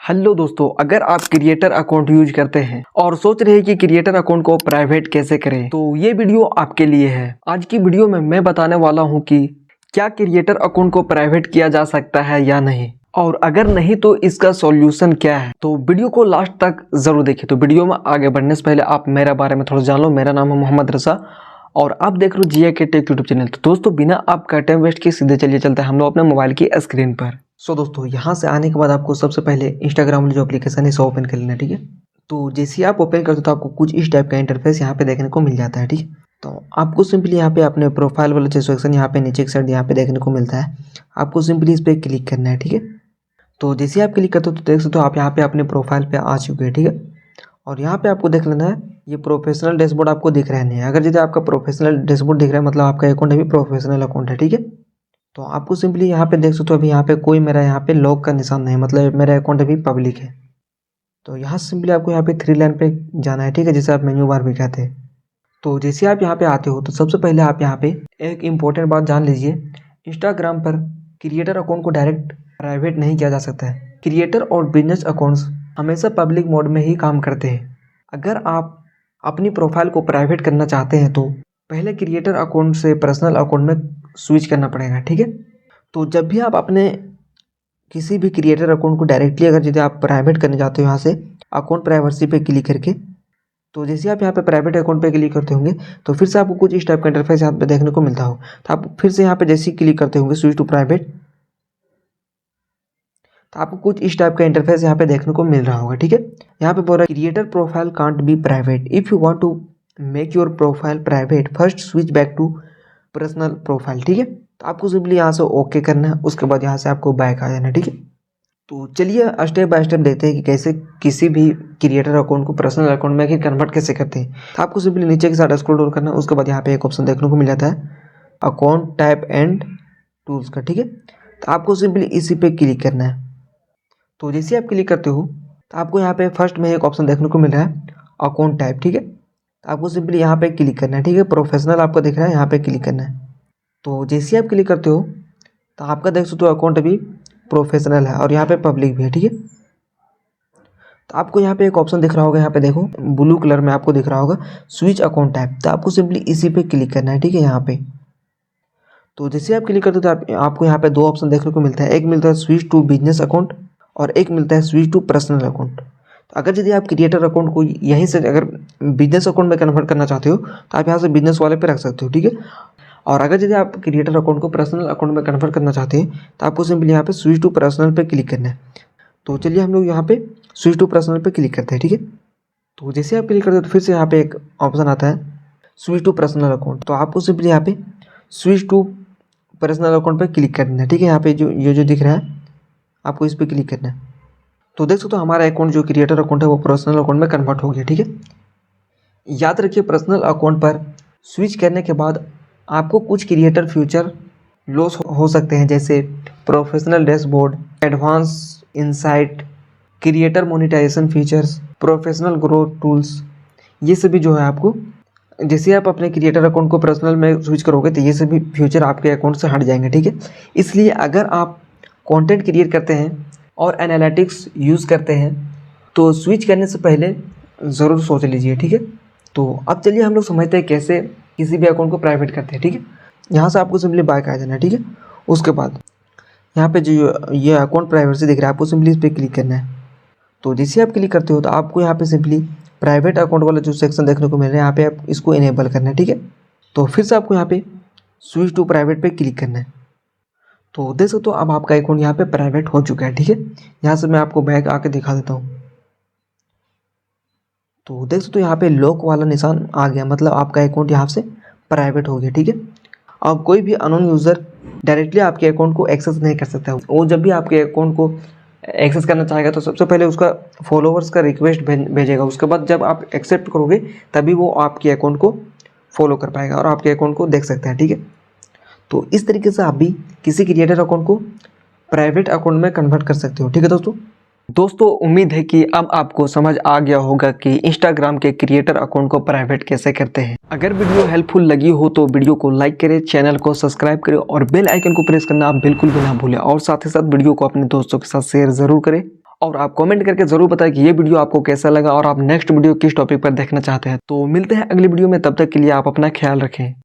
Hello दोस्तों, अगर आप क्रिएटर अकाउंट यूज करते हैं और सोच रहे हैं कि क्रिएटर अकाउंट को प्राइवेट कैसे करें, तो ये वीडियो आपके लिए है। आज की वीडियो में मैं बताने वाला हूं कि क्या क्रिएटर अकाउंट को प्राइवेट किया जा सकता है या नहीं, और अगर नहीं तो इसका सॉल्यूशन क्या है। तो वीडियो को लास्ट तक जरूर देखिए। तो वीडियो में आगे बढ़ने से पहले आप मेरे बारे में थोड़ा जान लो। मेरा नाम है मोहम्मद रजा और आप देख रहे हो जीएके टेक यूट्यूब चैनल। तो दोस्तों, बिना आपका टाइम वेस्ट किए सीधे चलिए चलते हैं हम लोग अपने मोबाइल की स्क्रीन पर। दोस्तों, यहाँ से आने के बाद आपको सबसे पहले इंस्टाग्राम वाली जो एप्लीकेशन है इसे ओपन कर लेना, ठीक है। तो जैसे आप ओपन करते हो तो आपको कुछ इस टाइप का इंटरफेस यहाँ पे देखने को मिल जाता है, ठीक है। तो आपको सिंपली यहाँ पे अपने प्रोफाइल वाला जो सेक्शन यहाँ पे नीचे की साइड यहाँ पे देखने को मिलता है, आपको सिंपली इस पर क्लिक करना है, ठीक है। तो जैसे आप क्लिक करते हो तो देख सकते हो आप यहाँ पे अपने प्रोफाइल पे आ चुके हैं, ठीक है। और यहाँ पे आपको देख लेना है ये प्रोफेशनल डैशबोर्ड आपको दिख रहा है। अगर यदि आपका प्रोफेशनल डैशबोर्ड दिख रहा है मतलब आपका अकाउंट अभी प्रोफेशनल अकाउंट है, ठीक है। तो आपको सिंपली यहाँ पे देख सकते हो अभी यहाँ पे कोई मेरा यहाँ पे लॉक का निशान नहीं, मतलब मेरा अकाउंट अभी पब्लिक है। तो यहाँ सिंपली आपको यहाँ पे 3 लाइन पे जाना है, ठीक है, जैसे आप मेन्यू बार भी कहते हैं। तो जैसे आप यहाँ पे आते हो तो सबसे पहले आप यहाँ पे एक इम्पोर्टेंट बात जान लीजिए, इंस्टाग्राम पर क्रिएटर अकाउंट को डायरेक्ट प्राइवेट नहीं किया जा सकता है। क्रिएटर और बिजनेस अकाउंट्स हमेशा पब्लिक मोड में ही काम करते हैं। अगर आप अपनी प्रोफाइल को प्राइवेट करना चाहते हैं तो पहले क्रिएटर अकाउंट से पर्सनल अकाउंट में स्विच करना पड़ेगा, ठीक है। तो जब भी आप अपने किसी भी क्रिएटर अकाउंट को डायरेक्टली अगर यदि आप प्राइवेट करने जाते हो यहाँ से अकाउंट प्राइवेसी पे क्लिक करके, तो जैसे आप यहाँ पे प्राइवेट अकाउंट पे क्लिक करते होंगे तो फिर से आपको कुछ इस टाइप का इंटरफेस यहाँ पे देखने को मिलता हो। तो आप फिर से यहाँ पे जैसे ही क्लिक करते होंगे स्विच टू प्राइवेट, तो आपको कुछ इस टाइप का इंटरफेस यहाँ पे देखने को मिल रहा होगा, ठीक है। यहाँ पे बोल रहा है creator profile can't be private if you want to make your profile private first switch back to personal profile, ठीक है। तो आपको सिंपली यहाँ से ओके करना है, उसके बाद यहाँ से आपको बैक आ जाना है, ठीक है। तो चलिए स्टेप बाय स्टेप देखते हैं कि कैसे किसी भी क्रिएटर अकाउंट को पर्सनल अकाउंट में कन्वर्ट कैसे करते हैं। तो आपको सिंपली नीचे के साइड स्क्रॉल डाउन करना है, उसके बाद यहाँ पे एक ऑप्शन देखने को मिल जाता है अकाउंट टाइप एंड टूल्स का, ठीक है। तो आपको सिंपली इसी पे क्लिक करना है। तो जैसे आप क्लिक करते हो तो आपको यहाँ पे फर्स्ट में एक ऑप्शन देखने को मिल रहा है अकाउंट टाइप, ठीक है। तो आपको सिंपली यहाँ पे क्लिक करना है, ठीक है। प्रोफेशनल आपको दिख रहा है, यहाँ पे क्लिक करना है। तो जैसे आप क्लिक करते हो तो आपका देख सकते हो अकाउंट अभी प्रोफेशनल है और यहाँ पे पब्लिक भी है, ठीक है। तो आपको यहाँ पे एक ऑप्शन दिख रहा होगा, यहाँ पे देखो ब्लू कलर में आपको दिख रहा होगा स्विच अकाउंट टाइप। तो आपको सिंपली इसी पे क्लिक करना है, ठीक है, यहाँ पे। तो जैसे आप क्लिक करते हो तो आपको यहाँ पे 2 ऑप्शन देखने को मिलता है, एक मिलता है स्विच टू बिजनेस अकाउंट और एक मिलता है स्विच टू पर्सनल अकाउंट। तो अगर यदि आप क्रिएटर अकाउंट को यहीं से अगर बिजनेस अकाउंट में कन्वर्ट करना चाहते हो तो आप यहाँ से बिजनेस वाले पे रख सकते हो, ठीक है। और अगर यदि आप क्रिएटर अकाउंट को पर्सनल अकाउंट में कन्वर्ट करना चाहते हैं तो आपको सिंपली यहाँ पे स्विच टू पर्सनल पे क्लिक करना है। तो चलिए हम लोग यहाँ पे स्विच टू पर्सनल पे क्लिक करते हैं, ठीक है। तो जैसे आप क्लिक करते हो तो फिर से यहाँ पे एक ऑप्शन आता है स्विच टू पर्सनल अकाउंट। तो आपको सिंपली यहाँ पे स्विच टू पर्सनल अकाउंट पे क्लिक करना है, ठीक है। यहाँ पे जो दिख रहा है आपको इस पर क्लिक करना है। तो देख सकते हो हमारा अकाउंट जो क्रिएटर अकाउंट है वो पर्सनल अकाउंट में कन्वर्ट हो गया, ठीक है। याद रखिए पर्सनल अकाउंट पर स्विच करने के बाद आपको कुछ क्रिएटर फ्यूचर लॉस हो सकते हैं, जैसे professional dashboard, advance insight, creator monetisation features, professional growth tools. ये सभी जो है आपको जैसे आप अपने क्रिएटर अकाउंट को पर्सनल में स्विच करोगे तो ये सभी फ्यूचर आपके अकाउंट से हट जाएंगे, ठीक है। इसलिए अगर आप कंटेंट क्रिएट करते हैं और एनालिटिक्स यूज़ करते हैं तो स्विच करने से पहले ज़रूर सोच लीजिए, ठीक है। तो अब चलिए हम लोग समझते हैं कैसे किसी भी अकाउंट को प्राइवेट करते हैं, ठीक है। यहाँ से आपको सिंपली बैक आ जाना है, ठीक है। उसके बाद यहाँ पे जो ये अकाउंट प्राइवेसी दिख रहा है आपको सिंपली इस पर क्लिक करना है। तो जैसे आप क्लिक करते हो तो आपको यहाँ पे सिंपली प्राइवेट अकाउंट वाला जो सेक्शन देखने को मिल रहा है यहाँ पे आप इसको इनेबल करना है, ठीक है। तो फिर से आपको यहाँ पे स्विच टू प्राइवेट पे क्लिक करना है। तो देख सकते हो अब आपका अकाउंट यहाँ पे प्राइवेट हो चुका है, ठीक है। यहाँ से मैं आपको बैक आके दिखा देता हूँ। तो देख सकते हो यहाँ पे लॉक वाला निशान आ गया, मतलब आपका अकाउंट यहाँ से प्राइवेट हो गया, ठीक है। अब कोई भी अननोन यूज़र डायरेक्टली आपके अकाउंट को एक्सेस नहीं कर सकता। वो जब भी आपके अकाउंट को एक्सेस करना चाहेगा तो सबसे पहले उसका फॉलोवर्स का रिक्वेस्ट भेजेगा, उसके बाद जब आप एक्सेप्ट करोगे तभी वो आपके अकाउंट को फॉलो कर पाएगा और आपके अकाउंट को देख सकता है, ठीक है। तो इस तरीके से आप भी किसी क्रिएटर अकाउंट को प्राइवेट अकाउंट में कन्वर्ट कर सकते हो, ठीक है दोस्तों उम्मीद है कि अब आपको समझ आ गया होगा कि इंस्टाग्राम के क्रिएटर अकाउंट को प्राइवेट कैसे करते हैं। अगर वीडियो हेल्पफुल लगी हो तो वीडियो को लाइक करें, चैनल को सब्सक्राइब करें और बेल आइकन को प्रेस करना आप बिल्कुल भी ना भूलें, और साथ ही साथ वीडियो को अपने दोस्तों के साथ शेयर ज़रूर करें। और आप कमेंट करके जरूर बताएं कि ये वीडियो आपको कैसा लगा और आप नेक्स्ट वीडियो किस टॉपिक पर देखना चाहते हैं। तो मिलते हैं अगली वीडियो में, तब तक के लिए आप अपना ख्याल रखें।